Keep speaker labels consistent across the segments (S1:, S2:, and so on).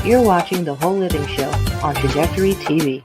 S1: You're watching The Whole Living Show on Trajectory TV.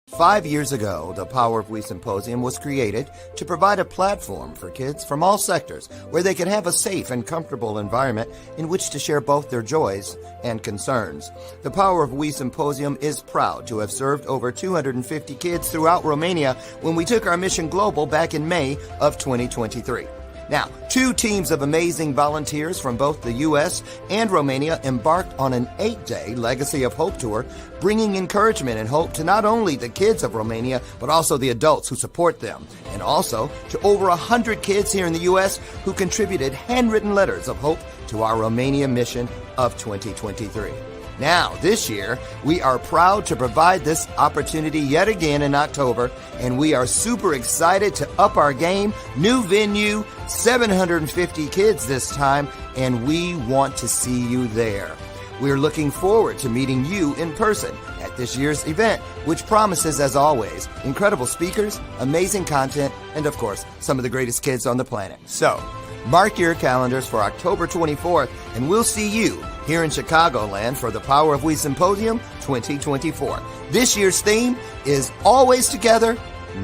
S2: 5 years ago, the Power of We Symposium was created to provide a platform for kids from all sectors where they could have a safe and comfortable environment in which to share both their joys and concerns. The Power of We Symposium is proud to have served over 250 kids throughout Romania when we took our mission global back in May of 2023. Now, 2 teams of amazing volunteers from both the U.S. and Romania embarked on an 8-day Legacy of Hope tour, bringing encouragement and hope to not only the kids of Romania, but also the adults who support them, and also to over 100 kids here in the U.S. who contributed handwritten letters of hope to our Romania mission of 2023. Now, this year, we are proud to provide this opportunity yet again in October, and we are super excited to up our game. New venue, 750 kids this time, and we want to see you there. We're looking forward to meeting you in person at this year's event, which promises, as always, incredible speakers, amazing content, and of course, some of the greatest kids on the planet. So, mark your calendars for October 24th, and we'll see you here in Chicagoland for the Power of We Symposium 2024. This year's theme is Always Together,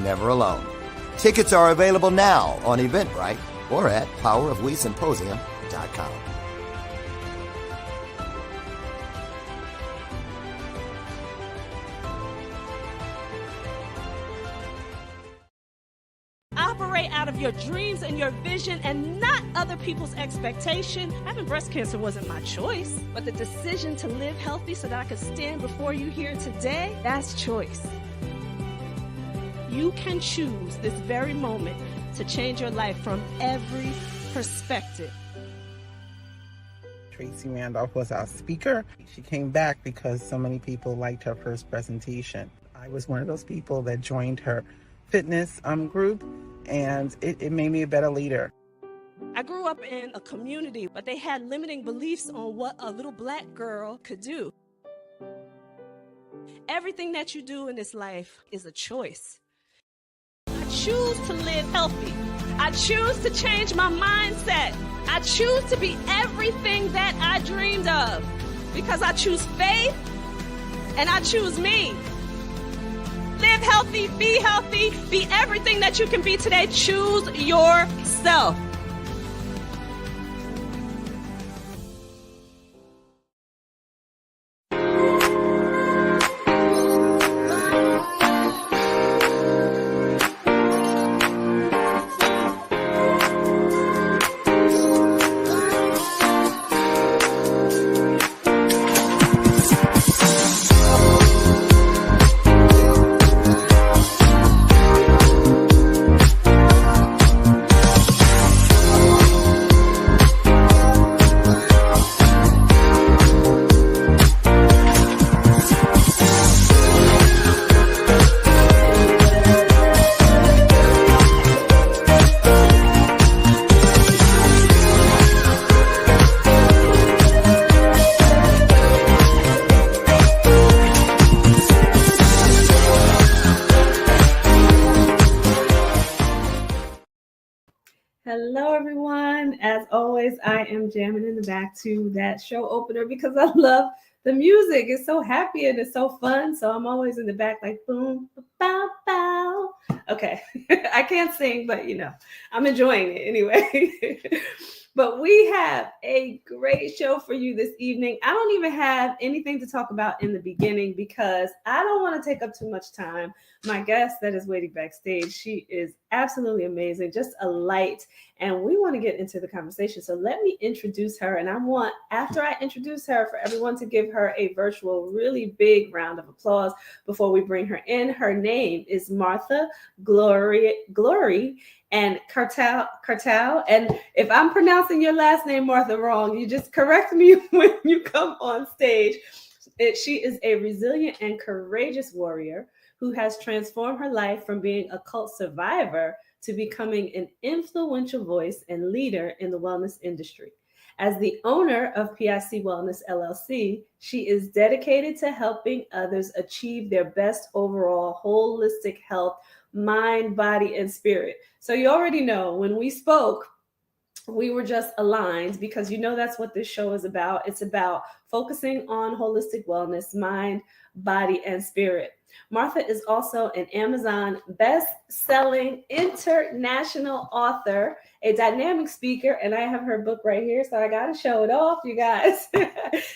S2: Never Alone. Tickets are available now on Eventbrite or at powerofwesymposium.com.
S3: Operate out of your dreams and your vision and not other people's expectation. Having breast cancer wasn't my choice, but the decision to live healthy so that I could stand before you here today, that's choice. You can choose this very moment to change your life from every perspective.
S4: Tracy Randolph was our speaker. She came back because so many people liked her first presentation. I was one of those people that joined her fitness group, and it made me a better leader.
S3: I grew up in a community, but they had limiting beliefs on what a little black girl could do. Everything that you do in this life is a choice. I choose to live healthy. I choose to change my mindset. I choose to be everything that I dreamed of because I choose faith and I choose me. Live healthy, be everything that you can be today. Choose yourself.
S5: Hello, everyone. As always, I am jamming in the back to that show opener because I love the music. It's so happy and it's so fun. So I'm always in the back like boom, bow, bow. Okay, I can't sing, but I'm enjoying it anyway. But we have a great show for you this evening. I don't even have anything to talk about in the beginning because I don't want to take up too much time. My guest that is waiting backstage, she is absolutely amazing, just a light, and we want to get into the conversation. So let me introduce her, and I want, after I introduce her, for everyone to give her a virtual, really big round of applause before we bring her in. Her name is Martha Glory and Kartaoui. And if I'm pronouncing your last name, Martha, wrong, you just correct me when you come on stage. She is a resilient and courageous warrior who has transformed her life from being a cult survivor to becoming an influential voice and leader in the wellness industry. As the owner of PIC Wellness LLC, she is dedicated to helping others achieve their best overall holistic health, mind, body, and spirit. So you already know when we spoke, we were just aligned because that's what this show is about. It's about focusing on holistic wellness, mind, body, and spirit. Martha is also an Amazon best-selling international author, a dynamic speaker, and I have her book right here, so I got to show it off, you guys.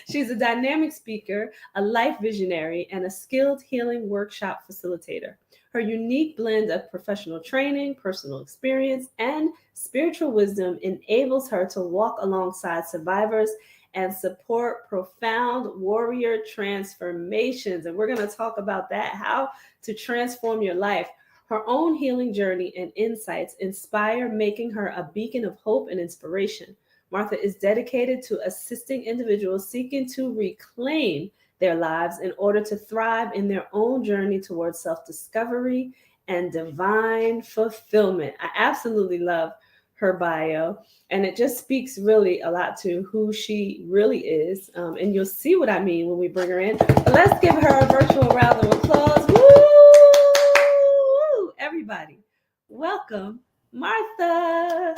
S5: She's a dynamic speaker, a life visionary, and a skilled healing workshop facilitator. Her unique blend of professional training, personal experience, and spiritual wisdom enables her to walk alongside survivors and support profound warrior transformations. And we're going to talk about that, how to transform your life. Her own healing journey and insights inspire, making her a beacon of hope and inspiration. Martha is dedicated to assisting individuals seeking to reclaim their lives in order to thrive in their own journey towards self-discovery and divine fulfillment. I absolutely love her bio, and it just speaks really a lot to who she really is. And you'll see what I mean when we bring her in. But let's give her a virtual round of applause. Woo! Everybody, welcome, Martha.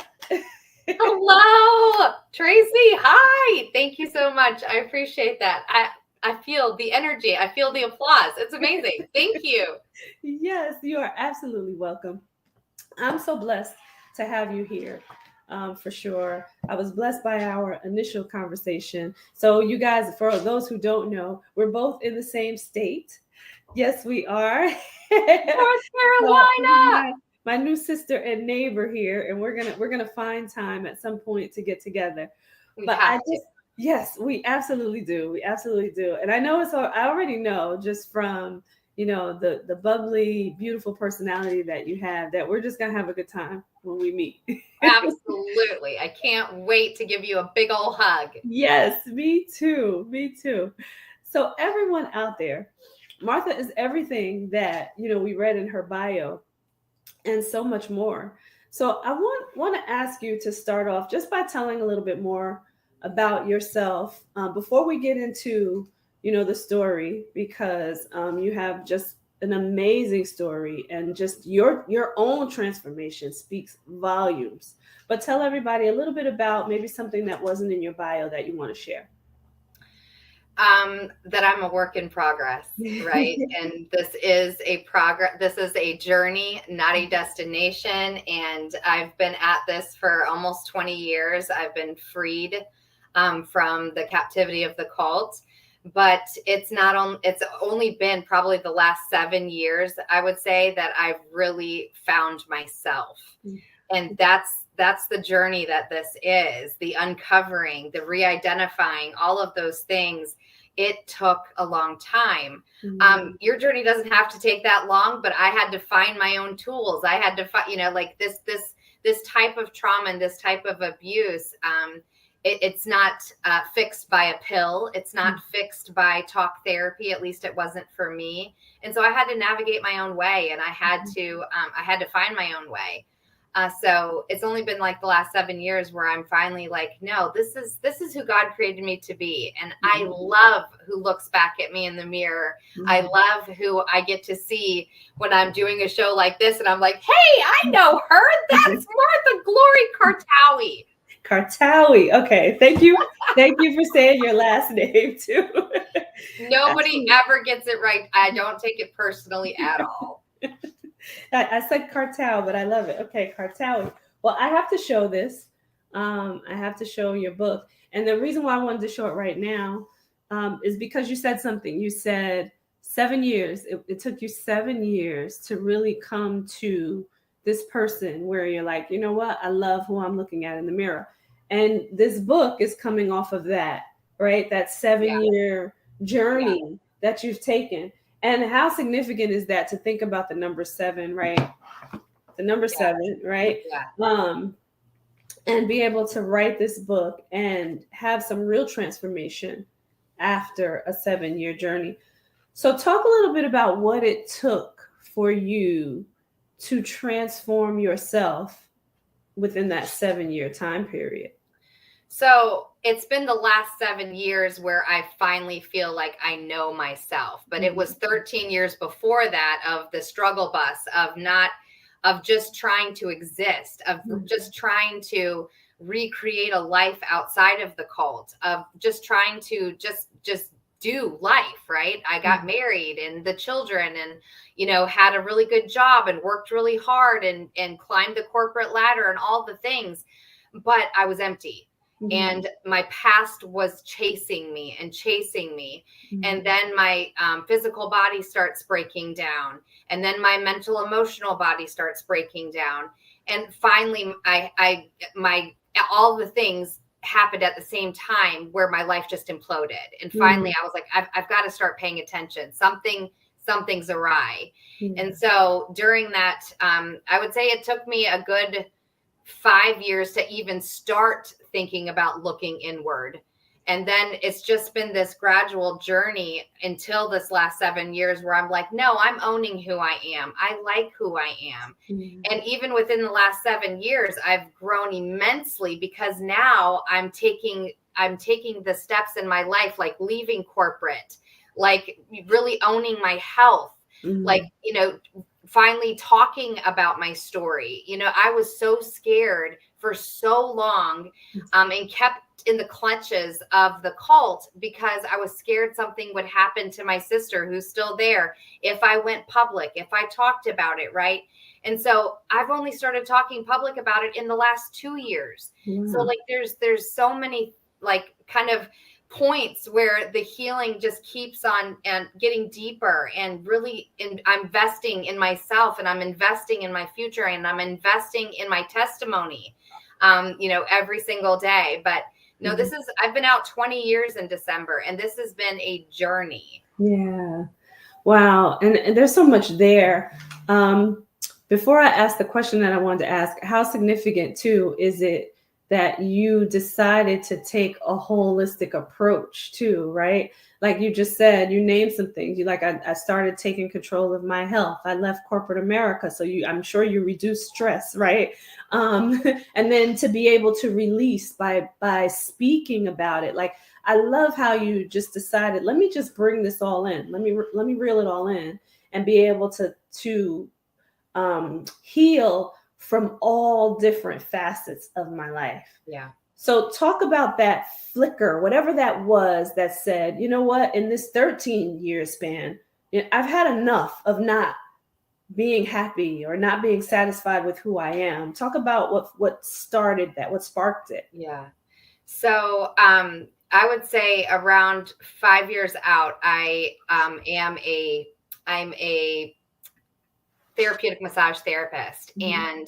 S6: Hello, Tracy. Hi. Thank you so much. I appreciate that. I feel the energy. I feel the applause. It's amazing. Thank you.
S5: Yes, you are absolutely welcome. I'm so blessed to have you here, for sure. I was blessed by our initial conversation. So you guys, for those who don't know, we're both in the same state. Yes, we are.
S6: North Carolina.
S5: My new sister and neighbor here, and we're gonna find time at some point to get together. Yes, we absolutely do. We absolutely do. And I know I already know just from, the bubbly, beautiful personality that you have, that we're just going to have a good time when we meet.
S6: Absolutely. I can't wait to give you a big old hug.
S5: Yes, me too. Me too. So everyone out there, Martha is everything that, we read in her bio and so much more. So I want to ask you to start off just by telling a little bit more about yourself before we get into the story, because you have just an amazing story, and just your own transformation speaks volumes. But tell everybody a little bit about maybe something that wasn't in your bio that you want to share.
S6: That I'm a work in progress, right? And this is a journey, not a destination. And I've been at this for almost 20 years. I've been freed from the captivity of the cult, but it's only been probably the last 7 years, I would say, that I've really found myself. And that's the journey that this is, the uncovering, the re-identifying, all of those things. It took a long time. Mm-hmm. Your journey doesn't have to take that long, but I had to find my own tools. I had to find, like this type of trauma and this type of abuse. It's not fixed by a pill. It's not fixed by talk therapy. At least it wasn't for me. And so I had to navigate my own way, and I had to find my own way. So it's only been like the last 7 years where I'm finally like, no, this is who God created me to be. And I love who looks back at me in the mirror. I love who I get to see when I'm doing a show like this. And I'm like, hey, I know her. That's Martha Kartaoui.
S5: Kartaoui. Okay. Thank you. Thank you for saying your last name too.
S6: Nobody ever gets it right. I don't take it personally at all.
S5: I said Kartaoui, but I love it. Okay, Kartaoui. Well, I have to show this. I have to show your book. And the reason why I wanted to show it right now is because you said something. You said 7 years. It took you 7 years to really come to this person where you're like, you know what? I love who I'm looking at in the mirror. And this book is coming off of that, right? That 7-year journey that you've taken. And how significant is that to think about the number 7, right? The number 7, right? Yeah. And be able to write this book and have some real transformation after a 7-year journey. So talk a little bit about what it took for you to transform yourself within that 7-year time period.
S6: So it's been the last 7 years where I finally feel like I know myself, but it was 13 years before that of the struggle bus, of just trying to exist, of just trying to recreate a life outside of the cult, of just trying to just do life, right? I got married and the children, and, you know, had a really good job and worked really hard and climbed the corporate ladder and all the things, but I was empty. And my past was chasing me and chasing me. And then my physical body starts breaking down. And then my mental, emotional body starts breaking down. And finally, all the things happened at the same time where my life just imploded. And finally I was like, I've got to start paying attention. Something's awry. And so during that, I would say it took me a good 5 years to even start thinking about looking inward. And then it's just been this gradual journey until this last 7 years where I'm like, no, I'm owning who I am. I like who I am. And even within the last 7 years, I've grown immensely, because now I'm taking the steps in my life, like leaving corporate, like really owning my health, like, you know, finally talking about my story. You know, I was so scared for so long, and kept in the clutches of the cult because I was scared something would happen to my sister, who's still there, if I went public, if I talked about it, right? And so I've only started talking public about it in the last 2 years. So like there's so many like kind of points where the healing just keeps on and getting deeper, and really I'm investing in myself, and I'm investing in my future, and I'm investing in my testimony, you know, every single day. But no, I've been out 20 years in December, and this has been a journey.
S5: Yeah. Wow. And there's so much there. Before I ask the question that I wanted to ask, how significant too is it that you decided to take a holistic approach too, right? Like you just said, you named some things. You like, I started taking control of my health. I left corporate America. So I'm sure you reduced stress, right? And then to be able to release by speaking about it. Like, I love how you just decided, let me just bring this all in. Let me reel it all in and be able to heal from all different facets of my life.
S6: Yeah.
S5: So talk about that flicker, whatever that was, that said, you know what, in this 13-year span, I've had enough of not being happy or not being satisfied with who I am. Talk about what started that, what sparked it.
S6: Yeah. So I would say around 5 years out, I'm a therapeutic massage therapist. And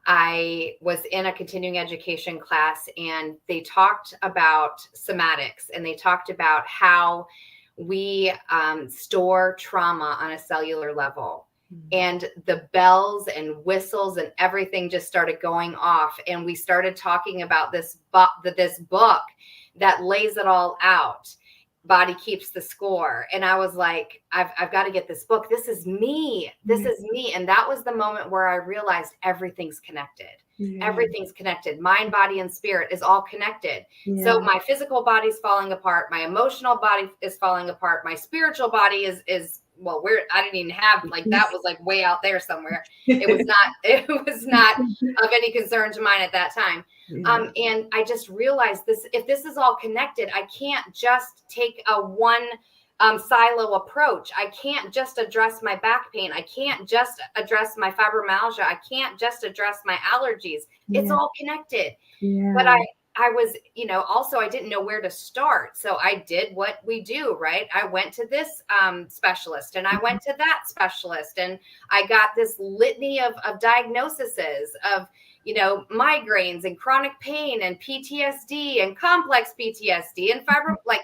S6: I was in a continuing education class, and they talked about somatics, and they talked about how we store trauma on a cellular level. And the bells and whistles and everything just started going off. And we started talking about this book that lays it all out. Body Keeps the Score. And I was like, I've got to get this book. This is me. This is me. And that was the moment where I realized everything's connected. Everything's connected. Mind, body, and spirit is all connected. So my physical body's falling apart. My emotional body is falling apart. My spiritual body is well, I didn't even have, like, that was like way out there somewhere. It was not of any concern to mine at that time. And I just realized if this is all connected, I can't just take a one silo approach. I can't just address my back pain. I can't just address my fibromyalgia. I can't just address my allergies. It's all connected. But I was, also I didn't know where to start. So I did what we do, right? I went to this specialist, and I went to that specialist, and I got this litany of diagnoses of, migraines and chronic pain and PTSD and complex PTSD and like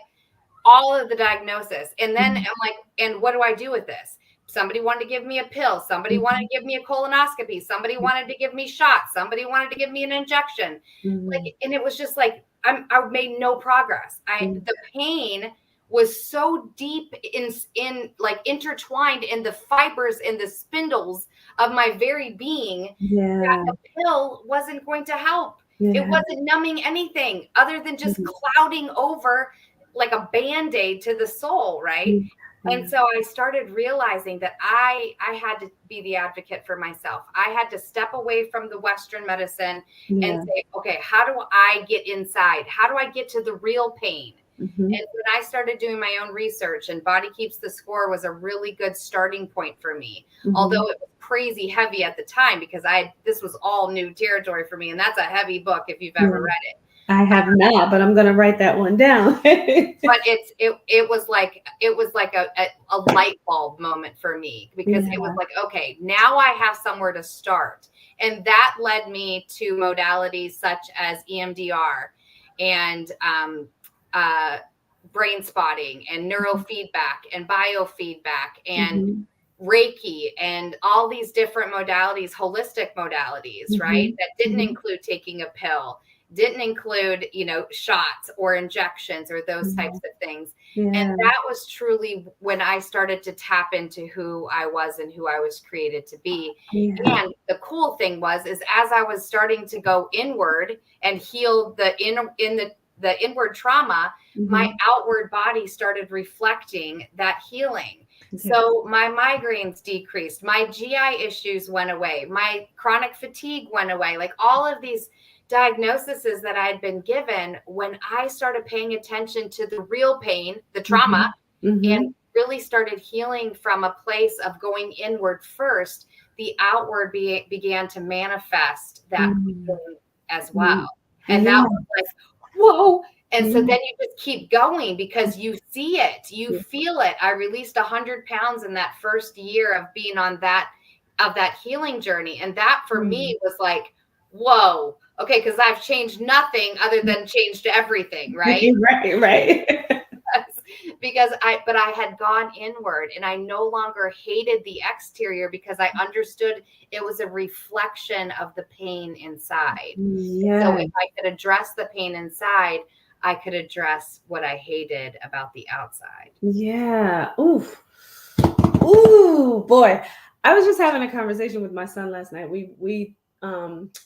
S6: all of the diagnosis. And then I'm like, and what do I do with this? Somebody wanted to give me a pill. Somebody wanted to give me a colonoscopy. Somebody wanted to give me shots. Somebody wanted to give me an injection. And it was just like, I made no progress. The pain was so deep in like intertwined in the fibers and the spindles of my very being that the pill wasn't going to help. It wasn't numbing anything other than just clouding over like a Band-Aid to the soul, right? And so I started realizing that I had to be the advocate for myself. I had to step away from the Western medicine and say, okay, how do I get inside? How do I get to the real pain? And when I started doing my own research, and Body Keeps the Score was a really good starting point for me, although it was crazy heavy at the time because this was all new territory for me. And that's a heavy book if you've ever read it.
S5: I have not, but I'm going to write that one down.
S6: But it was like a light bulb moment for me because it was like, okay, now I have somewhere to start. And that led me to modalities such as EMDR and brain spotting and neurofeedback and biofeedback and Reiki and all these different modalities, holistic modalities, right? That didn't include taking a pill, didn't include, shots or injections or those types of things. And that was truly when I started to tap into who I was and who I was created to be. And the cool thing is as I was starting to go inward and heal the inward trauma, my outward body started reflecting that healing. So my migraines decreased, my GI issues went away, my chronic fatigue went away, like all of these diagnoses that I had been given. When I started paying attention to the real pain, the trauma, and really started healing from a place of going inward first, the outward began to manifest that as well. And that was like, whoa. And so then you just keep going because you see it, you feel it. I released 100 pounds in that first year of being on that healing journey. And that for me was like, whoa, okay, because I've changed nothing other than changed everything, right?
S5: Right.
S6: Because I had gone inward and I no longer hated the exterior because I understood it was a reflection of the pain inside. So if I could address the pain inside, I could address what I hated about the outside.
S5: Yeah. Ooh, boy. I was just having a conversation with my son last night. We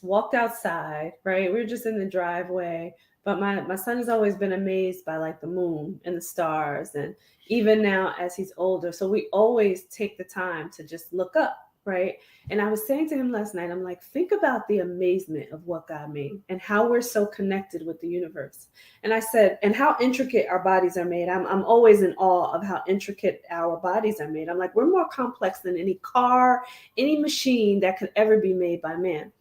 S5: walked outside, right? We were just in the driveway. But my son has always been amazed by like the moon and the stars, and even now as he's older. So we always take the time to just look up, right? And I was saying to him last night, I'm like, think about the amazement of what God made and how we're so connected with the universe. And I said, and how intricate our bodies are made. I'm always in awe of how intricate our bodies are made. I'm like, we're more complex than any car, any machine that could ever be made by man.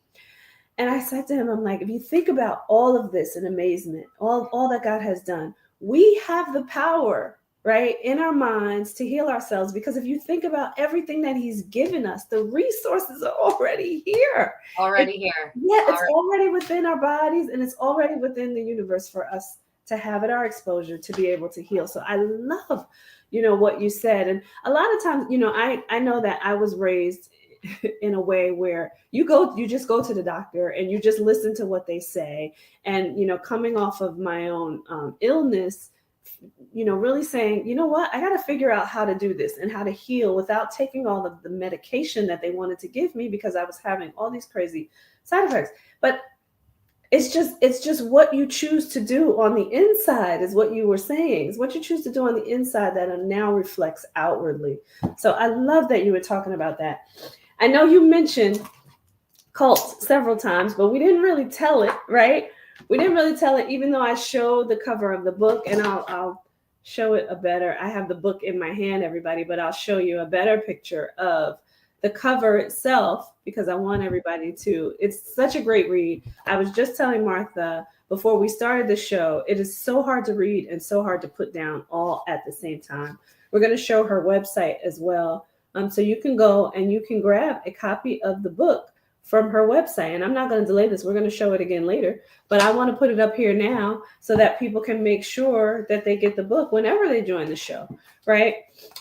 S5: And I said to him, I'm like, if you think about all of this in amazement, all that God has done, we have the power, right, in our minds to heal ourselves. Because if you think about everything that he's given us, the resources are already here. It's already within our bodies, and it's already within the universe for us to have at our exposure to be able to heal. So I love, what you said. And a lot of times, I know that I was raised in a way where you just go to the doctor and you just listen to what they say. And, coming off of my own illness, really saying, you know what, I got to figure out how to do this and how to heal without taking all of the medication that they wanted to give me because I was having all these crazy side effects. But it's just what you choose to do on the inside is what you were saying. Is what you choose to do on the inside that now reflects outwardly. So I love that you were talking about that. I know you mentioned cults several times, but we didn't really tell it, right? We didn't really tell it, even though I showed the cover of the book, and I'll show it I have the book in my hand, everybody, but I'll show you a better picture of the cover itself because I want everybody to. It's such a great read. I was just telling Martha before we started the show, it is so hard to read and so hard to put down all at the same time. We're going to show her website as well. So you can go and you can grab a copy of the book from her website. And I'm not going to delay this. We're going to show it again later. But I want to put it up here now so that people can make sure that they get the book whenever they join the show, right?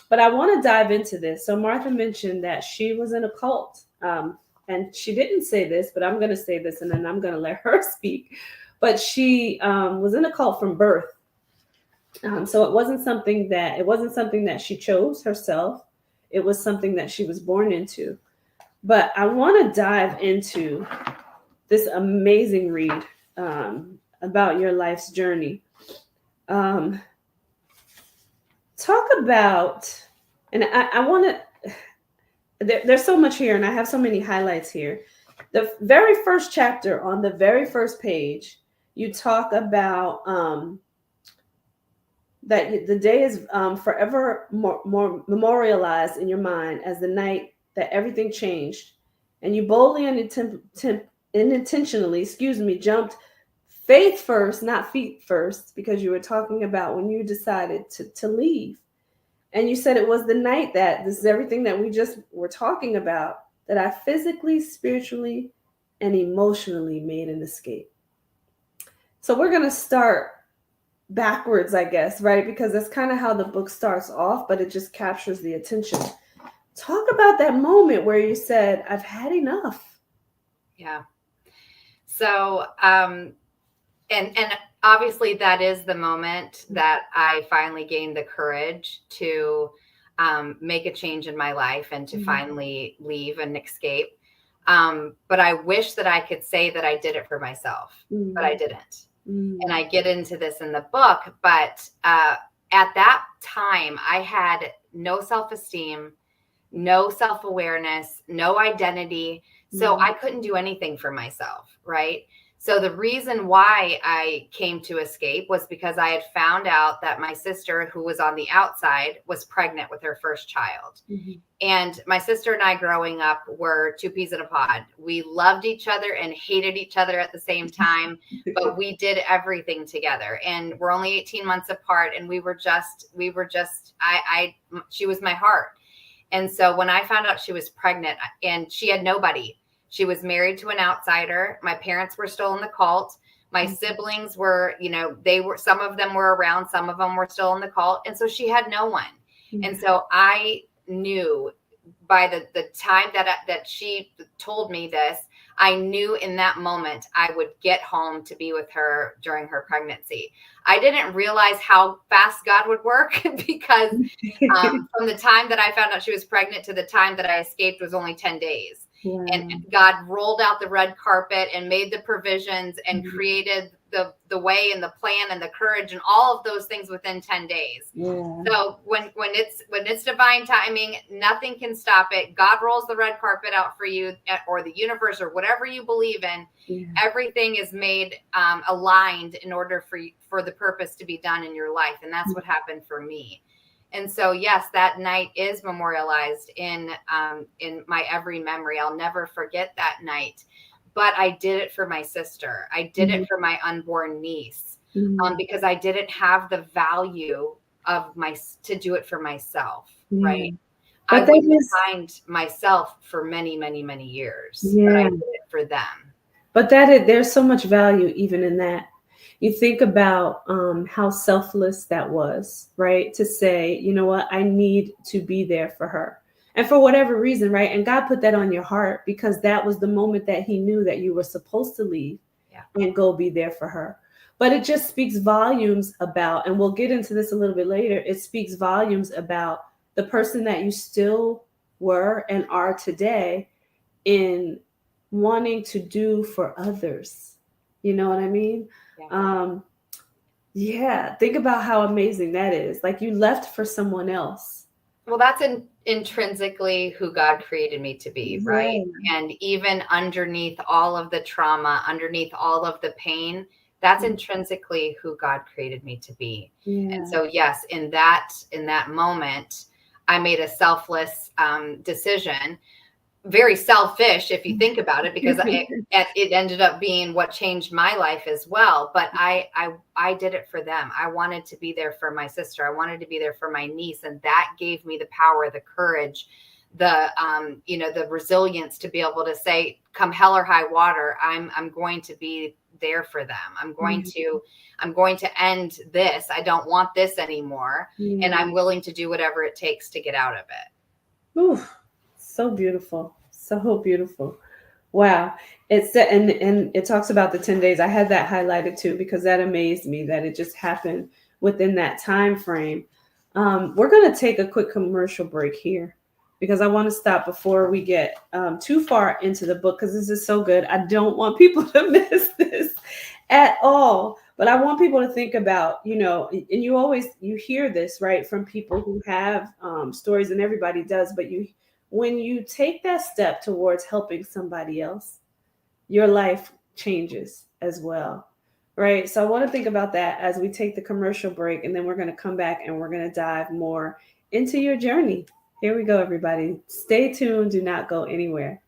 S5: But I want to dive into this. So Martha mentioned that she was in a cult. And she didn't say this, but I'm going to say this and then I'm going to let her speak. But she was in a cult from birth. So it wasn't something that she chose herself. It was something that she was born into. But I want to dive into this amazing read about your life's journey. Talk about And I want to, there's so much here, and I have so many highlights here. The very first chapter, on the very first page, you talk about that the day is forever more memorialized in your mind as the night that everything changed, and you boldly and unintentionally, jumped faith first, not feet first, because you were talking about when you decided to leave. And you said it was the night that, this is everything that we just were talking about, that I physically, spiritually, and emotionally made an escape. So we're going to start backwards, I guess, right? Because that's kind of how the book starts off, but it just captures the attention. Talk about that moment where you said, I've had enough.
S6: Yeah. So, and obviously that is the moment that I finally gained the courage to make a change in my life and to finally leave and escape. But I wish that I could say that I did it for myself, but I didn't. And I get into this in the book, but at that time I had no self-esteem, no self-awareness, no identity. So I couldn't do anything for myself, right? So the reason why I came to escape was because I had found out that my sister, who was on the outside, was pregnant with her first child. And my sister and I growing up were two peas in a pod. We loved each other and hated each other at the same time, but we did everything together. And we're only 18 months apart. And she was my heart. And so when I found out she was pregnant, and she had nobody, she was married to an outsider. My parents were still in the cult. My siblings were, some of them were around, some of them were still in the cult. And so she had no one. And so I knew by the time that she told me this, I knew in that moment I would get home to be with her during her pregnancy. I didn't realize how fast God would work because from the time that I found out she was pregnant to the time that I escaped was only 10 days. Wow. And God rolled out the red carpet and made the provisions and created the way and the plan and the courage and all of those things within 10 days. Yeah. So when it's divine timing, nothing can stop it. God rolls the red carpet out for you, or the universe, or whatever you believe in. Yeah. Everything is made aligned in order for the purpose to be done in your life. And that's what happened for me. And so, yes, that night is memorialized in my every memory. I'll never forget that night. But I did it for my sister. I did it for my unborn niece because I didn't have the value to do it for myself, right? But I wouldn't find myself for many, many, many years, but I did it for them.
S5: But there's so much value even in that. You think about how selfless that was, right? To say, you know what, I need to be there for her. And for whatever reason, right? And God put that on your heart because that was the moment that he knew that you were supposed to leave and go be there for her. But it just speaks volumes about, and we'll get into this a little bit later, it speaks volumes about the person that you still were and are today in wanting to do for others. You know what I mean? Think about how amazing that is. Like, you left for someone else.
S6: Well, that's intrinsically who God created me to be, right? And even underneath all of the trauma, underneath all of the pain, that's intrinsically who God created me to be. And so, yes, in that moment, I made a selfless decision. Very selfish if you think about it, because it ended up being what changed my life as well. But I did it for them. I wanted to be there for my sister. I wanted to be there for my niece. And that gave me the power, the courage, the resilience to be able to say, come hell or high water, I'm going to be there for them. I'm going to end this. I don't want this anymore. And I'm willing to do whatever it takes to get out of it.
S5: Ooh, so beautiful. So beautiful. Wow. It's and it talks about the 10 days. I had that highlighted too, because that amazed me that it just happened within that time frame. We're going to take a quick commercial break here because I want to stop before we get too far into the book, because this is so good. I don't want people to miss this at all. But I want people to think about, and you hear this, right, from people who have stories, and everybody does, but when you take that step towards helping somebody else, your life changes as well. Right. So I want to think about that as we take the commercial break, and then we're going to come back and we're going to dive more into your journey. Here we go, everybody. Stay tuned. Do not go anywhere.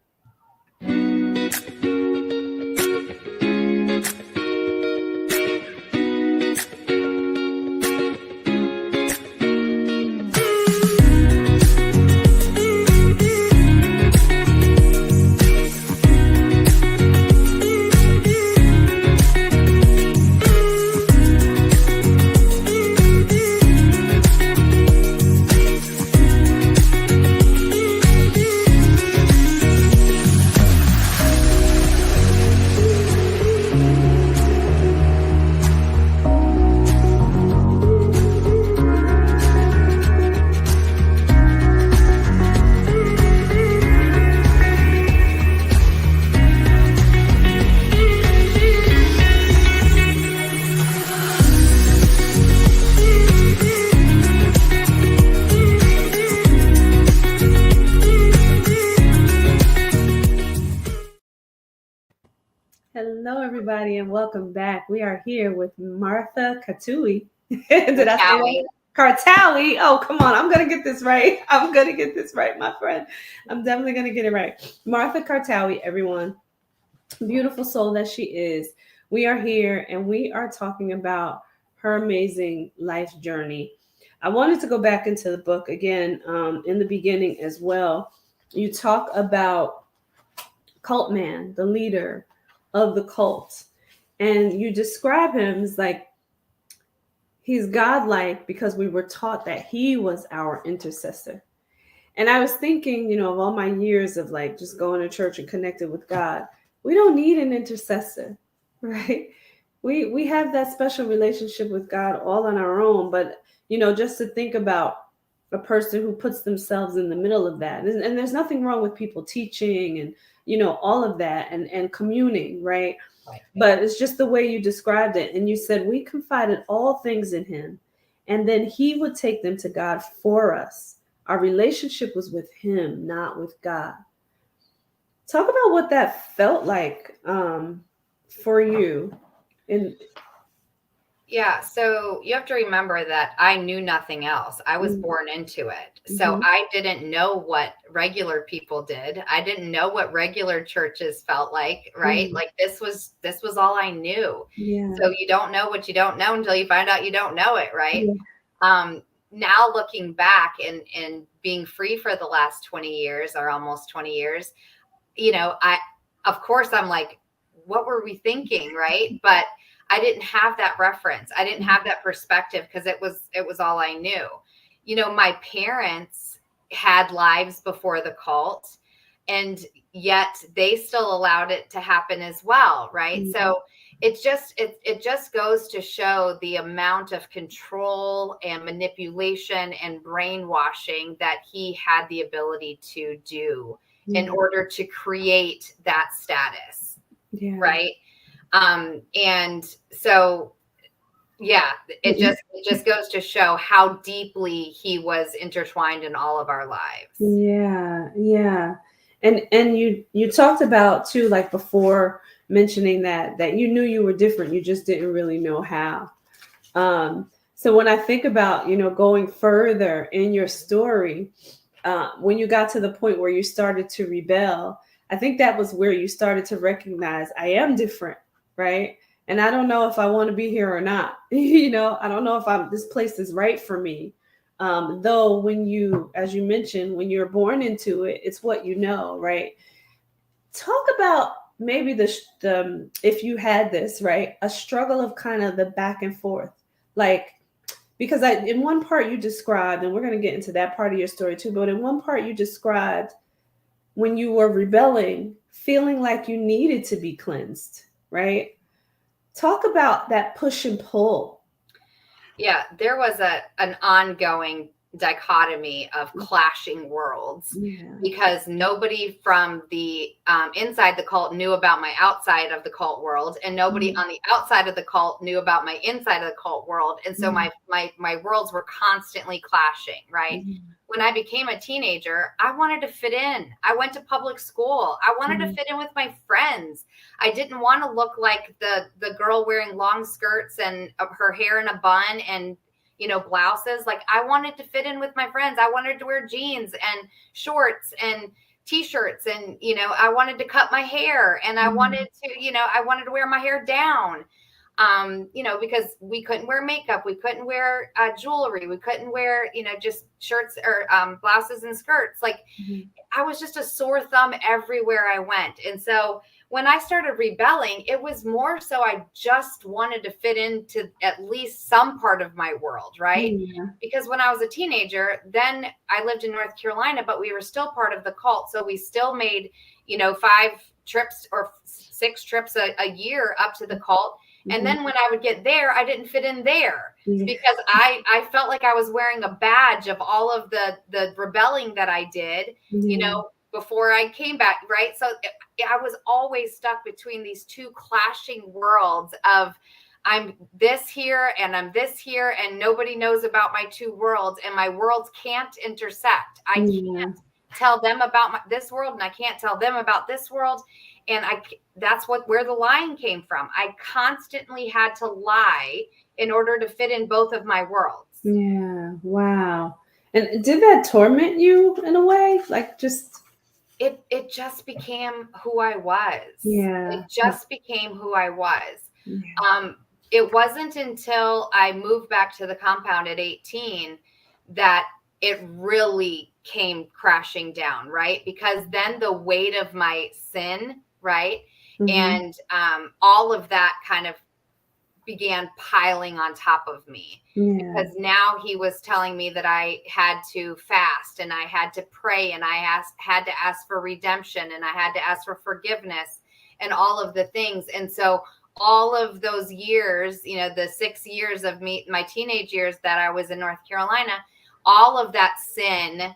S5: Hello, everybody, and welcome back. We are here with Martha Kartaoui. Did I say that? Kartaoui. Oh, come on. I'm going to get this right. I'm going to get this right, my friend. I'm definitely going to get it right. Martha Kartaoui, everyone. Beautiful soul that she is. We are here, and we are talking about her amazing life journey. I wanted to go back into the book again in the beginning as well. You talk about Cult Man, the leader of the cult, and you describe him as like he's godlike because we were taught that he was our intercessor. And I was thinking, of all my years of like just going to church and connected with God, we don't need an intercessor, right? We have that special relationship with God all on our own, but just to think about a person who puts themselves in the middle of that, and there's nothing wrong with people teaching and all of that and communing, right? But it's just the way you described it. And you said we confided all things in him, and then he would take them to God for us. Our relationship was with him, not with God. Talk about what that felt like for you.
S6: Yeah, so you have to remember that I knew nothing else. I was born into it. So I didn't know what regular people did. I didn't know what regular churches felt like, right? Like this was all I knew.
S5: Yeah.
S6: So you don't know what you don't know until you find out you don't know it, right? Yeah. Now looking back and being free for the last 20 years or almost 20 years, of course I'm like, what were we thinking, right? But I didn't have that reference. I didn't have that perspective because it was all I knew. My parents had lives before the cult, and yet they still allowed it to happen as well, right? Mm-hmm. So it just goes to show the amount of control and manipulation and brainwashing that he had the ability to do in order to create that status, right? And so, yeah, it just goes to show how deeply he was intertwined in all of our lives.
S5: Yeah. Yeah. And you talked about too, like before mentioning that you knew you were different. You just didn't really know how. So when I think about, going further in your story, when you got to the point where you started to rebel, I think that was where you started to recognize I am different. Right. And I don't know if I want to be here or not. I don't know if this place is right for me. Though when you, as you mentioned, when you're born into it, it's what you know. Right. Talk about maybe the if you had this, right, a struggle of kind of the back and forth, like, because in one part you described, and we're going to get into that part of your story too, but in one part you described when you were rebelling, feeling like you needed to be cleansed. Right. Talk about that push and pull.
S6: Yeah, there was an ongoing dichotomy of clashing worlds,
S5: Yeah.
S6: because nobody from the inside the cult knew about my outside of the cult world, and nobody on the outside of the cult knew about my inside of the cult world. And so my worlds were constantly clashing, right? When I became a teenager, I wanted to fit in. I went to public school. I wanted to fit in with my friends. I didn't want to look like the girl wearing long skirts and her hair in a bun and, you know, blouses. Like, I wanted to fit in with my friends. I wanted to wear jeans and shorts and t-shirts, and, you know, I wanted to cut my hair, and I wanted to, you know, I wanted to wear my hair down. You know, because we couldn't wear makeup, we couldn't wear jewelry, we couldn't wear, you know, just shirts or blouses and skirts. Like, I was just a sore thumb everywhere I went. And so when I started rebelling, it was more so I just wanted to fit into at least some part of my world, right? Because when I was a teenager, then I lived in North Carolina, but we were still part of the cult. So we still made, you know, 5 trips or 6 trips a year up to the cult. And then when I would get there, I didn't fit in there because I felt like I was wearing a badge of all of the rebelling that I did, you know, before I came back, right? So I was always stuck between these two clashing worlds of I'm this here and I'm this here, and nobody knows about my two worlds, and my worlds can't intersect. I can't tell them about this world, and I can't tell them about this world. And that's where the lying came from. I constantly had to lie in order to fit in both of my worlds.
S5: Yeah. Wow. And did that torment you in a way? Like, just
S6: it just became who I was.
S5: Yeah.
S6: It just became who I was. It wasn't until I moved back to the compound at 18 that it really came crashing down, right? Because then the weight of my sin, right? And all of that kind of began piling on top of me, because now he was telling me that I had to fast, and I had to pray, and I had to ask for redemption, and I had to ask for forgiveness, and all of the things. And so all of those years, you know, the 6 years of my teenage years that I was in North Carolina, all of that sin,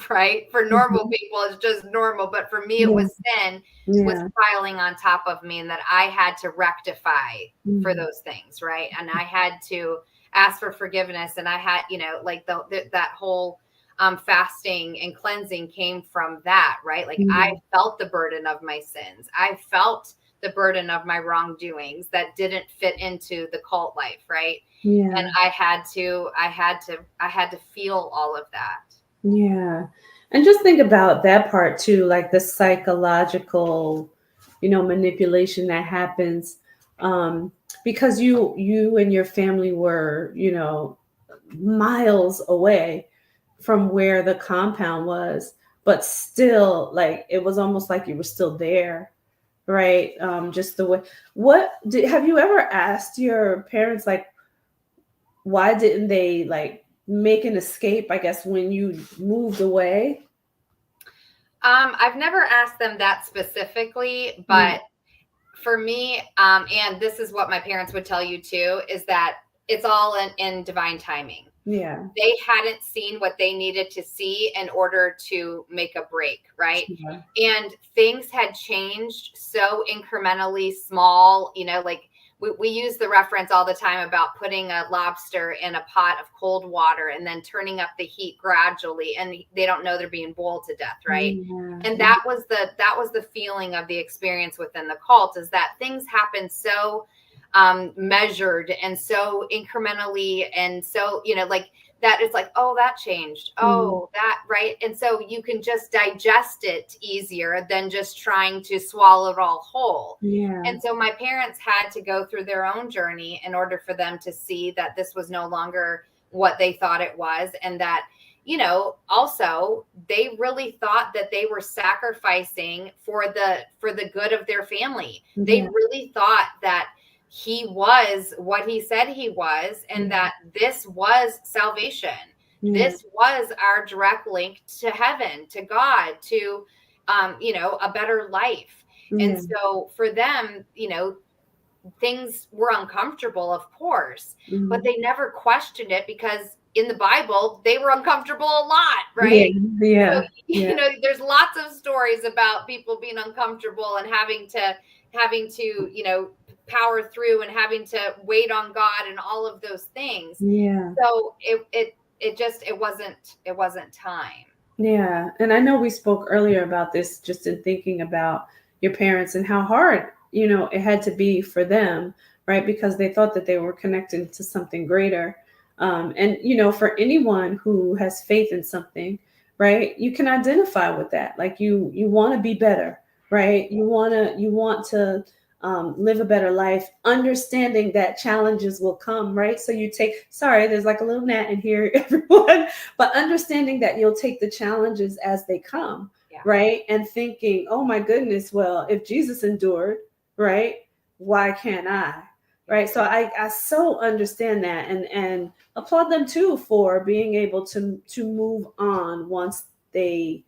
S6: right? For normal people, it's just normal. But for me, it was sin was piling on top of me, and that I had to rectify for those things, right? And I had to ask for forgiveness. And I had, you know, like that whole fasting and cleansing came from that, right? Like I felt the burden of my sins. I felt the burden of my wrongdoings that didn't fit into the cult life, right? And I had to feel all of that.
S5: Yeah. And just think about that part too, like the psychological, you know, manipulation that happens, because you and your family were, you know, miles away from where the compound was, but still, like, it was almost like you were still there, right? Just the way, have you ever asked your parents, like, why didn't they, like, make an escape, I guess, when you moved away?
S6: I've never asked them that specifically, but for me, and this is what my parents would tell you too, is that it's all in divine timing.
S5: Yeah.
S6: They hadn't seen what they needed to see in order to make a break, right? And things had changed so incrementally small, you know, like we use the reference all the time about putting a lobster in a pot of cold water and then turning up the heat gradually, and they don't know they're being boiled to death, right? And that was the feeling of the experience within the cult, is that things happen so measured and so incrementally, and so, you know, like that it's like, oh, that changed, oh, that, right? And so you can just digest it easier than just trying to swallow it all whole. And so my parents had to go through their own journey in order for them to see that this was no longer what they thought it was, and that, you know, also they really thought that they were sacrificing for the good of their family. They really thought that he was what he said he was, and that this was salvation. This was our direct link to heaven, to God, to, you know, a better life. And so for them, you know, things were uncomfortable, of course, but they never questioned it, because in the Bible, they were uncomfortable a lot, right?
S5: Yeah.
S6: So, you know, there's lots of stories about people being uncomfortable and having to, you know, power through and having to wait on God and all of those things.
S5: Yeah.
S6: So it wasn't time.
S5: Yeah. And I know we spoke earlier about this just in thinking about your parents and how hard, you know, it had to be for them, right? Because they thought that they were connected to something greater. And, you know, for anyone who has faith in something, right, you can identify with that. Like you want to be better, right? You want to live a better life, understanding that challenges will come, right? So you take, sorry, there's like a little gnat in here, everyone, but understanding that you'll take the challenges as they come, right? And thinking, oh my goodness, well, if Jesus endured, right, why can't I? Right. So I so understand that and applaud them too for being able to move on once they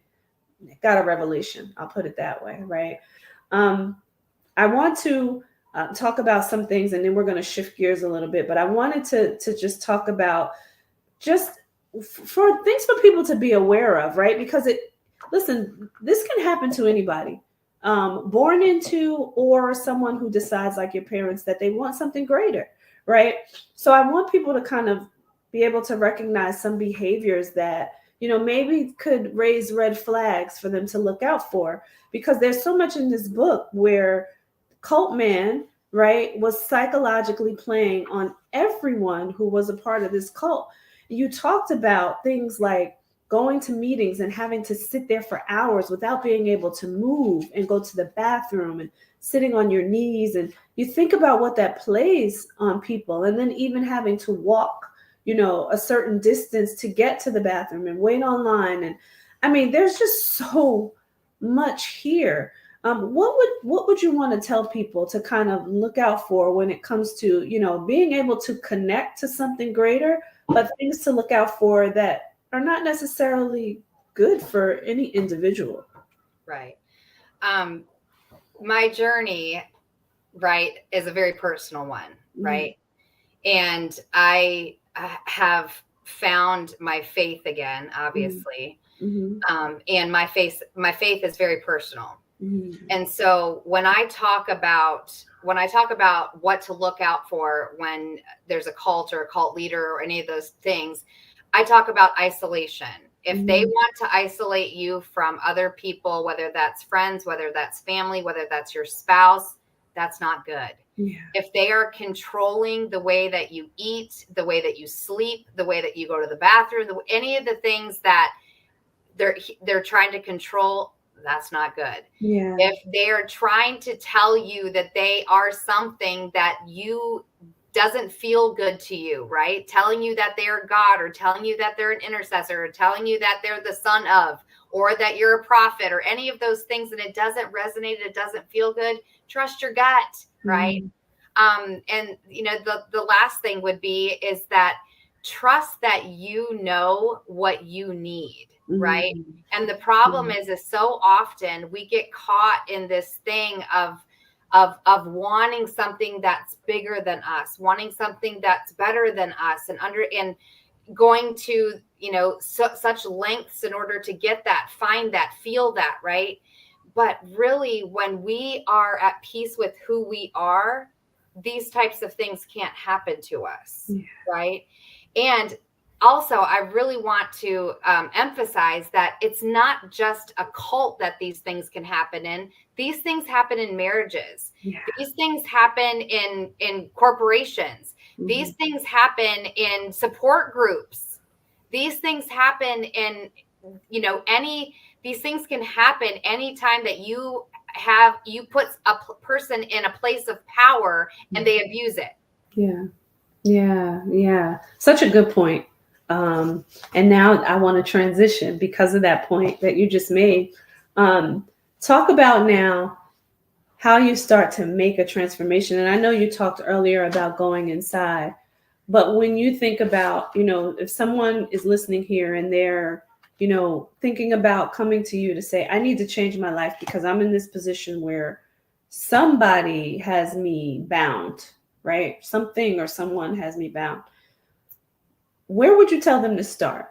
S5: got a revelation. I'll put it that way. Right. I want to talk about some things, and then we're going to shift gears a little bit. But I wanted to just talk about just for things for people to be aware of, right? Because listen, this can happen to anybody, born into or someone who decides, like your parents, that they want something greater, right? So I want people to kind of be able to recognize some behaviors that, you know, maybe could raise red flags for them to look out for, because there's so much in this book where Cult Man, right, was psychologically playing on everyone who was a part of this cult. You talked about things like going to meetings and having to sit there for hours without being able to move and go to the bathroom and sitting on your knees. And you think about what that plays on people, and then even having to walk, you know, a certain distance to get to the bathroom and wait online. And I mean, there's just so much here. What would you want to tell people to kind of look out for when it comes to, you know, being able to connect to something greater, but things to look out for that are not necessarily good for any individual?
S6: Right. My journey, right, is a very personal one, right? And I have found my faith again, obviously. And my faith is very personal. And so when I talk about what to look out for when there's a cult or a cult leader or any of those things, I talk about isolation. If they want to isolate you from other people, whether that's friends, whether that's family, whether that's your spouse, that's not good. If they are controlling the way that you eat, the way that you sleep, the way that you go to the bathroom, any of the things that they're trying to control, that's not good. If they're trying to tell you that they are something that you doesn't feel good to you, right? Telling you that they're God, or telling you that they're an intercessor, or telling you that they're the son of, or that you're a prophet, or any of those things, and it doesn't resonate, it doesn't feel good, trust your gut, right? And you know, the last thing would be is that trust that you know what you need, right? And the problem is so often we get caught in this thing of wanting something that's bigger than us, wanting something that's better than us, and going to, you know, such lengths in order to get that, find that, feel that, right? But really, when we are at peace with who we are, these types of things can't happen to us, right? And also, I really want to emphasize that it's not just a cult that these things can happen in. These things happen in marriages. These things happen in corporations. These things happen in support groups. These things happen in, you know, these things can happen anytime that you put a person in a place of power and they abuse it.
S5: Yeah. Such a good point. And now I want to transition because of that point that you just made. Talk about now how you start to make a transformation. And I know you talked earlier about going inside, but when you think about, you know, if someone is listening here and they're, you know, thinking about coming to you to say, I need to change my life because I'm in this position where somebody has me bound, right? Something or someone has me bound. where would you tell them to start?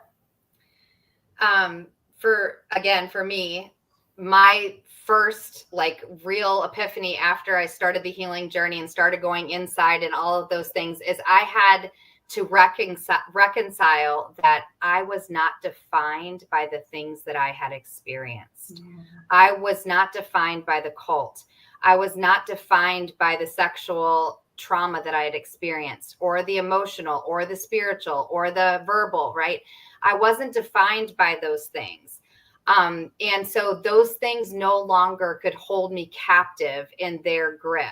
S6: For me, my first like real epiphany after I started the healing journey and started going inside and all of those things is I had to reconcile that I was not defined by the things that I had experienced. Yeah. I was not defined by the cult. I was not defined by the sexual trauma that I had experienced, or the emotional, or the spiritual, or the verbal, right? I wasn't defined by those things. And so those things no longer could hold me captive in their grip.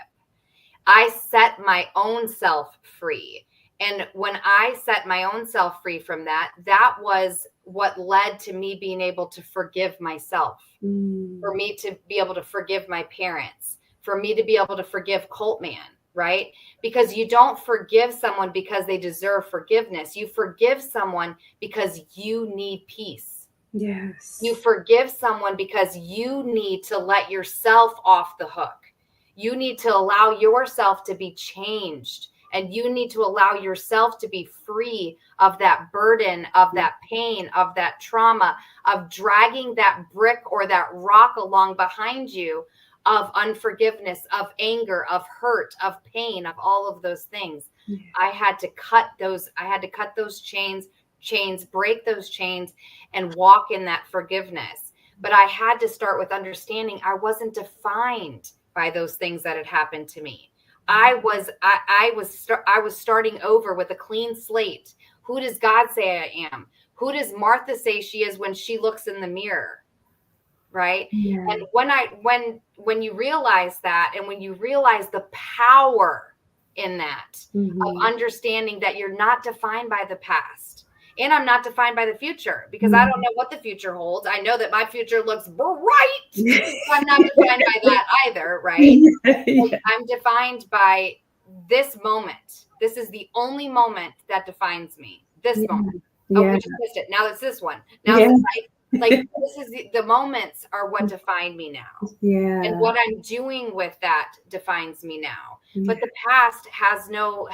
S6: I set my own self free. And when I set my own self free from that, that was what led to me being able to forgive myself, for me to be able to forgive my parents, for me to be able to forgive Cult Man, right? Because you don't forgive someone because they deserve forgiveness. You forgive someone because you need peace.
S5: Yes.
S6: You forgive someone because you need to let yourself off the hook. You need to allow yourself to be changed, and you need to allow yourself to be free of that burden, of that pain, of that trauma, of dragging that brick or that rock along behind you, of unforgiveness, of anger, of hurt, of pain, of all of those things. Yeah. I had to cut those chains, break those chains, and walk in that forgiveness. But I had to start with understanding I wasn't defined by those things that had happened to me. I was starting over with a clean slate. Who does God say I am? Who does Martha say she is when she looks in the mirror? Right? Yeah. And when you realize that, and when you realize the power in that, of understanding that you're not defined by the past, and I'm not defined by the future, because I don't know what the future holds. I know that my future looks bright. I'm not defined by that either, right? Yeah. I'm defined by this moment. This is the only moment that defines me. This moment. Oh, we just missed it. Now it's this one. Now it's like this is the moments are what define me now. Yeah. And what I'm doing with that defines me now. Yeah. But the past has no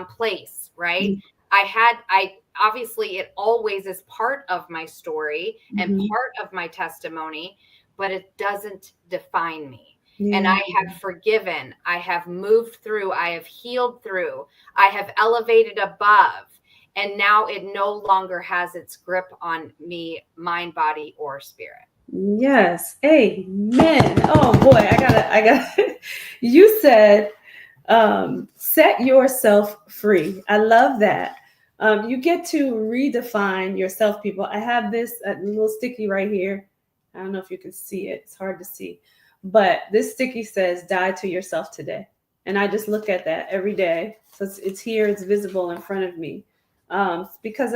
S6: place, right? I obviously it always is part of my story and part of my testimony, but it doesn't define me. Yeah. And I have forgiven, I have moved through, I have healed through, I have elevated above. And now it no longer has its grip on me, mind, body, or spirit.
S5: Yes. Amen. Oh boy, I gotta, you said, set yourself free. I love that. You get to redefine yourself, people. I have this little sticky right here. I don't know if you can see it. It's hard to see. But this sticky says, die to yourself today. And I just look at that every day. So it's here. It's visible in front of me. Because,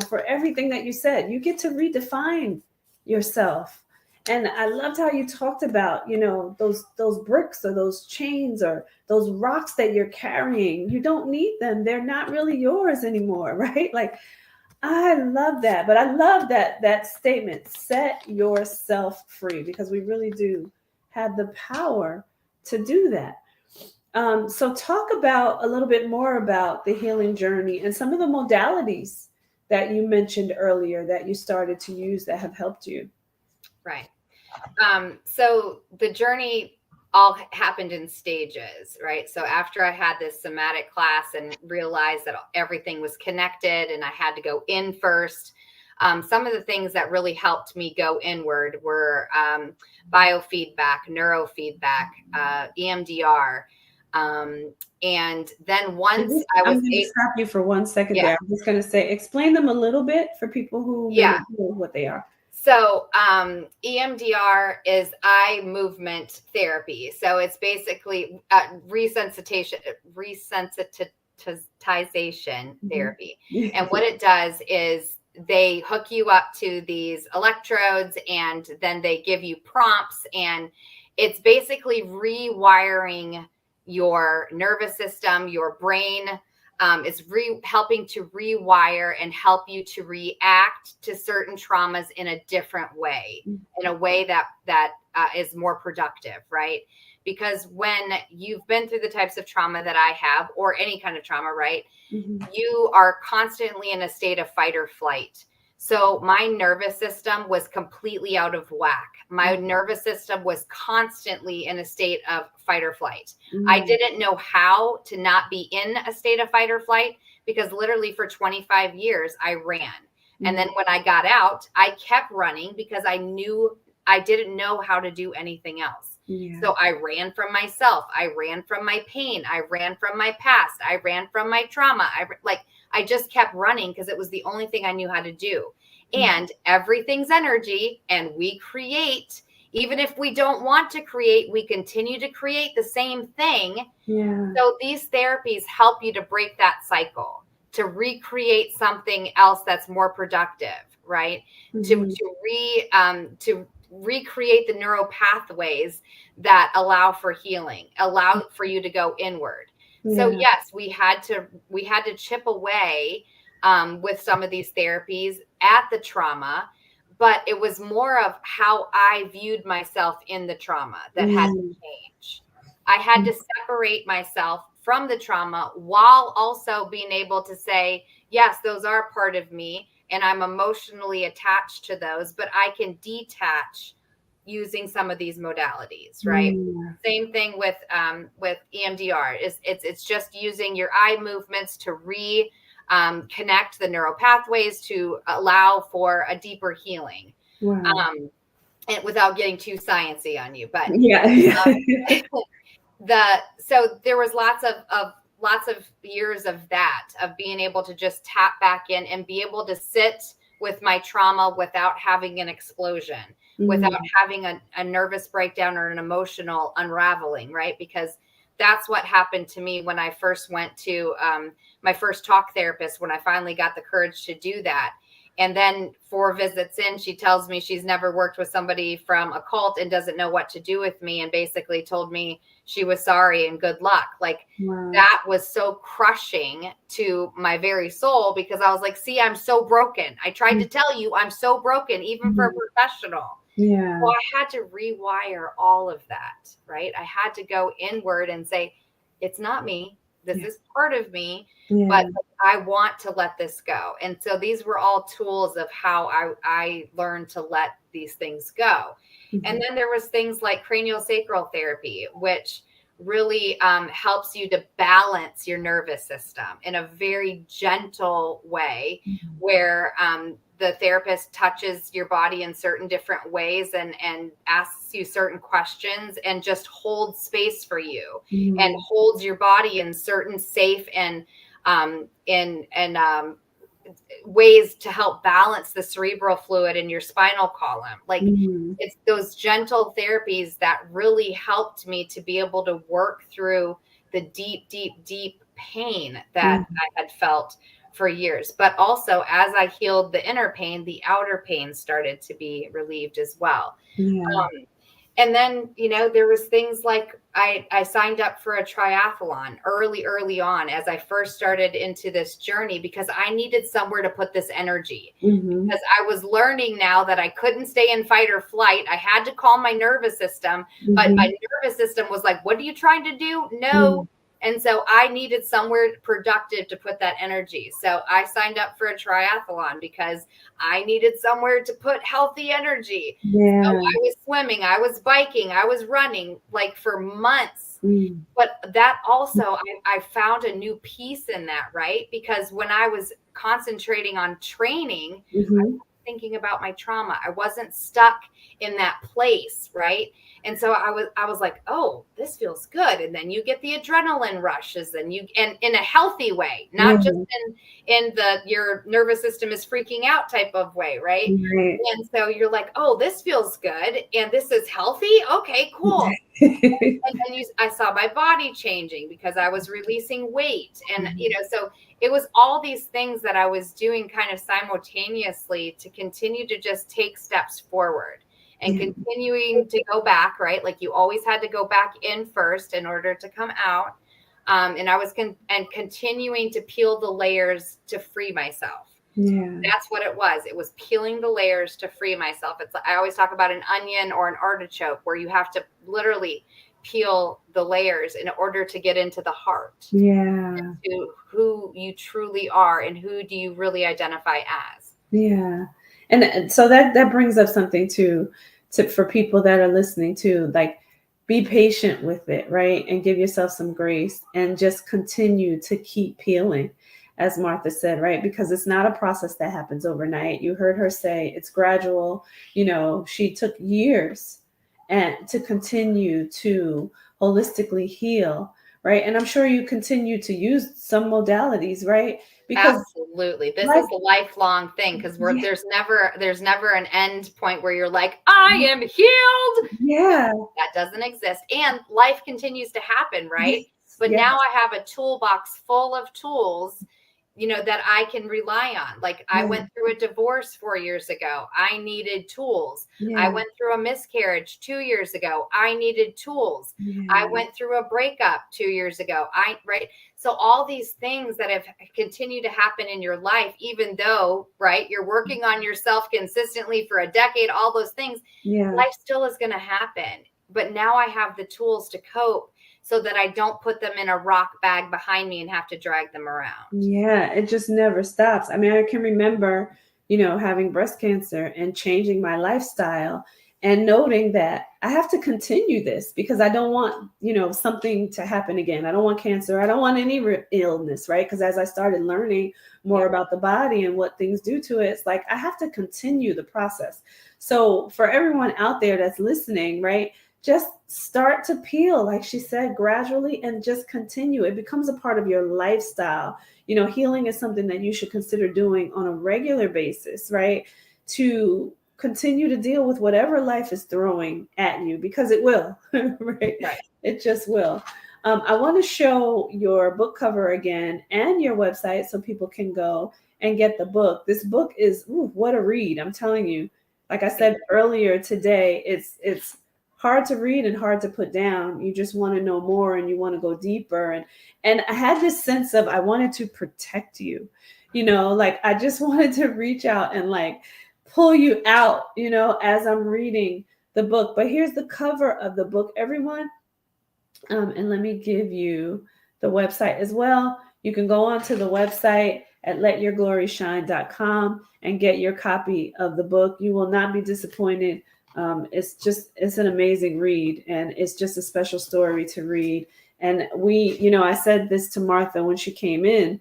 S5: for everything that you said, you get to redefine yourself. And I loved how you talked about, those bricks or those chains or those rocks that you're carrying. You don't need them. They're not really yours anymore, right? Like, I love that. But I love that statement, set yourself free, because we really do have the power to do that. So talk about a little bit more about the healing journey and some of the modalities that you mentioned earlier that you started to use that have helped you.
S6: Right. So the journey all happened in stages, right? So after I had this somatic class and realized that everything was connected and I had to go in first, some of the things that really helped me go inward were biofeedback, neurofeedback, EMDR. And then once
S5: I'm going to stop you for 1 second there. I'm just going to say, explain them a little bit for people who don't know what they are.
S6: So EMDR is eye movement therapy. So it's basically resensitization therapy. And what it does is they hook you up to these electrodes, and then they give you prompts, and it's basically rewiring your nervous system, your brain, helping to rewire and help you to react to certain traumas in a different way, in a way that is more productive, right? Because when you've been through the types of trauma that I have, or any kind of trauma, right, you are constantly in a state of fight or flight. So my nervous system was completely out of whack. My nervous system was constantly in a state of fight or flight. I didn't know how to not be in a state of fight or flight, because literally for 25 years I ran. And then when I got out, I kept running because I didn't know how to do anything else. So I ran from myself. I ran from my pain. I ran from my past. I ran from my trauma. I just kept running because it was the only thing I knew how to do. And everything's energy, and we create, even if we don't want to create, we continue to create the same thing. So these therapies help you to break that cycle, to recreate something else that's more productive, right? To recreate the neural pathways that allow for healing, allow for you to go inward. So yes, we had to chip away with some of these therapies at the trauma, but it was more of how I viewed myself in the trauma that had to change. I had to separate myself from the trauma while also being able to say, yes, those are part of me, and I'm emotionally attached to those, but I can detach using some of these modalities, right? Same thing with EMDR. It's just using your eye movements to connect the neural pathways to allow for a deeper healing. And without getting too sciencey on you, but so there was lots of years of that, of being able to just tap back in and be able to sit with my trauma without having an explosion, without having a nervous breakdown or an emotional unraveling, right? Because that's what happened to me when I first went to my first talk therapist, when I finally got the courage to do that. And then 4 visits in, she tells me she's never worked with somebody from a cult and doesn't know what to do with me, and basically told me she was sorry and good luck. That was so crushing to my very soul, because I was like, see, I'm so broken. I tried to tell you I'm so broken, even for a professional. So I had to rewire all of that, right? I had to go inward and say, it's not me. This is part of me, but I want to let this go. And so these were all tools of how I learned to let these things go. And then there was things like craniosacral therapy, which really helps you to balance your nervous system in a very gentle way, where the therapist touches your body in certain different ways and asks you certain questions and just holds space for you and holds your body in certain safe and ways to help balance the cerebral fluid in your spinal column. It's those gentle therapies that really helped me to be able to work through the deep, deep, deep pain that I had felt for years. But also, as I healed the inner pain, the outer pain started to be relieved as well. And then, there was things like I signed up for a triathlon early on as I first started into this journey, because I needed somewhere to put this energy. Because I was learning now that I couldn't stay in fight or flight. I had to calm my nervous system, but my nervous system was like, what are you trying to do? No. And so I needed somewhere productive to put that energy. So I signed up for a triathlon because I needed somewhere to put healthy energy. So I was swimming, I was biking, I was running for months. But that also, I found a new peace in that, right? Because when I was concentrating on training, I was thinking about my trauma. I wasn't stuck in that place, right? And so I was like, oh, this feels good. And then you get the adrenaline rushes, and in a healthy way, not just in your nervous system is freaking out type of way, right? And so you're like, oh, this feels good, and this is healthy. Okay, cool. And then I saw my body changing because I was releasing weight, and so it was all these things that I was doing kind of simultaneously to continue to just take steps forward. And continuing to go back, right? Like you always had to go back in first in order to come out. And I was continuing to peel the layers to free myself.
S5: Yeah.
S6: That's what it was. It was peeling the layers to free myself. I always talk about an onion or an artichoke, where you have to literally peel the layers in order to get into the heart.
S5: Yeah.
S6: To who you truly are and who do you really identify as.
S5: Yeah. And so that brings up something to for people that are listening to, like, be patient with it, right? And give yourself some grace and just continue to keep peeling, as Martha said, right? Because it's not a process that happens overnight. You heard her say it's gradual. She took years and to continue to holistically heal, right? And I'm sure you continue to use some modalities, right? Because
S6: absolutely, this is a lifelong thing, because there's never an end point where you're like, I am healed.
S5: Yeah,
S6: that doesn't exist, and life continues to happen, right? But now I have a toolbox full of tools, that I can rely on. Like, I went through a divorce 4 years ago. I needed tools. I went through a miscarriage 2 years ago. I needed tools. I went through a breakup 2 years ago. Right. So all these things that have continued to happen in your life, even though, right, you're working on yourself consistently for a decade, all those things, life still is going to happen. But now I have the tools to cope, so that I don't put them in a rock bag behind me and have to drag them around.
S5: Yeah, it just never stops. I mean, I can remember, having breast cancer and changing my lifestyle and noting that I have to continue this because I don't want, something to happen again. I don't want cancer. I don't want any illness, right? Because as I started learning more about the body and what things do to it, it's like I have to continue the process. So for everyone out there that's listening, right, just start to peel, like she said, gradually, and just continue. It becomes a part of your lifestyle. Healing is something that you should consider doing on a regular basis, right? To continue to deal with whatever life is throwing at you, because it will, right? It just will. I want to show your book cover again and your website so people can go and get the book. This book is, what a read. I'm telling you, like I said earlier today, it's hard to read and hard to put down. You just want to know more and you want to go deeper. And I had this sense of, I wanted to protect you, like I just wanted to reach out and like pull you out, as I'm reading the book. But here's the cover of the book, everyone. And let me give you the website as well. You can go onto the website at letyourgloryshine.com and get your copy of the book. You will not be disappointed. It's an amazing read, and it's just a special story to read. And I said this to Martha when she came in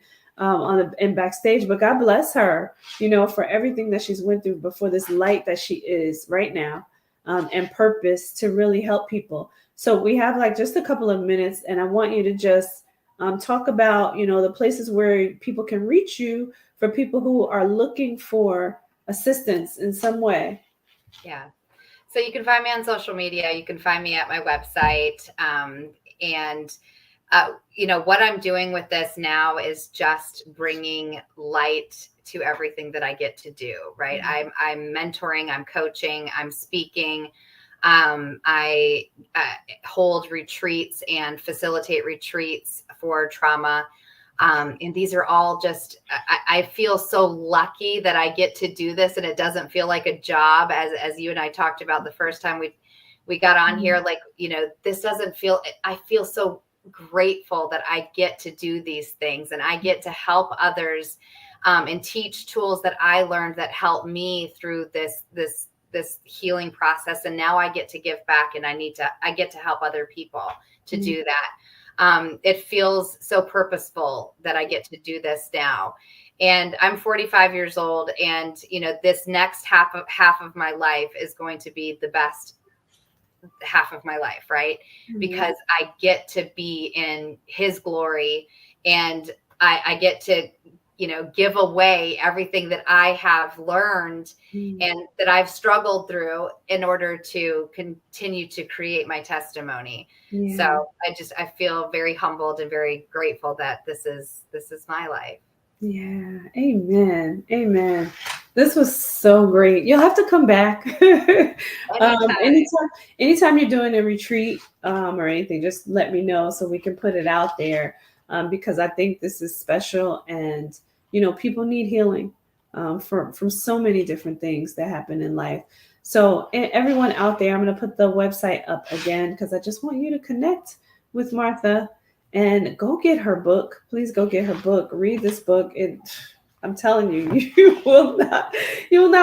S5: in backstage, but God bless her, for everything that she's went through before this light that she is right now, and purpose to really help people. So we have like just a couple of minutes, and I want you to just talk about, the places where people can reach you for people who are looking for assistance in some way.
S6: Yeah. So you can find me on social media. You can find me at my website. What I'm doing with this now is just bringing light to everything that I get to do, right? Mm-hmm. I'm mentoring, I'm coaching, I'm speaking. I hold retreats and facilitate retreats for trauma. And these are all just, I feel so lucky that I get to do this, and it doesn't feel like a job, as you and I talked about the first time we got on here. Like, this doesn't feel, I feel so grateful that I get to do these things, and I get to help others, and teach tools that I learned that help me through this healing process. And now I get to give back, and I get to help other people to do that. It feels so purposeful that I get to do this now. And I'm 45 years old, and this next half of my life is going to be the best half of my life, right? Mm-hmm. Because I get to be in His glory, and I get to give away everything that I have learned and that I've struggled through in order to continue to create my testimony. Yeah. So I feel very humbled and very grateful that this is my life.
S5: Yeah. Amen. Amen. This was so great. You'll have to come back. Anytime you're doing a retreat or anything, just let me know so we can put it out there, because I think this is special, and people need healing from so many different things that happen in life. So everyone out there, I'm going to put the website up again because I just want you to connect with Martha and go get her book. Please go get her book. Read this book. I'm telling you, you will not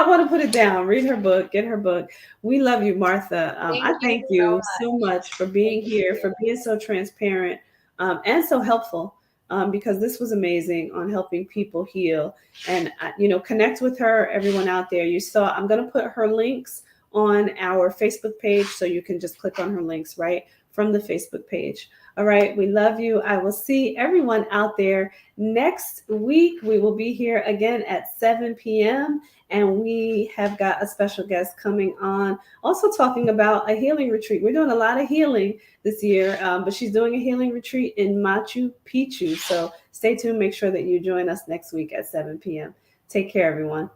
S5: want to put it down. Read her book, get her book. We love you, Martha. I thank you so much for being here, for being so transparent and so helpful, because this was amazing on helping people heal. And, connect with her, everyone out there. You saw, I'm going to put her links on our Facebook page, so you can just click on her links right from the Facebook page. All right. We love you. I will see everyone out there next week. We will be here again at 7 p.m. And we have got a special guest coming on, also talking about a healing retreat. We're doing a lot of healing this year, but she's doing a healing retreat in Machu Picchu. So stay tuned. Make sure that you join us next week at 7 p.m. Take care, everyone.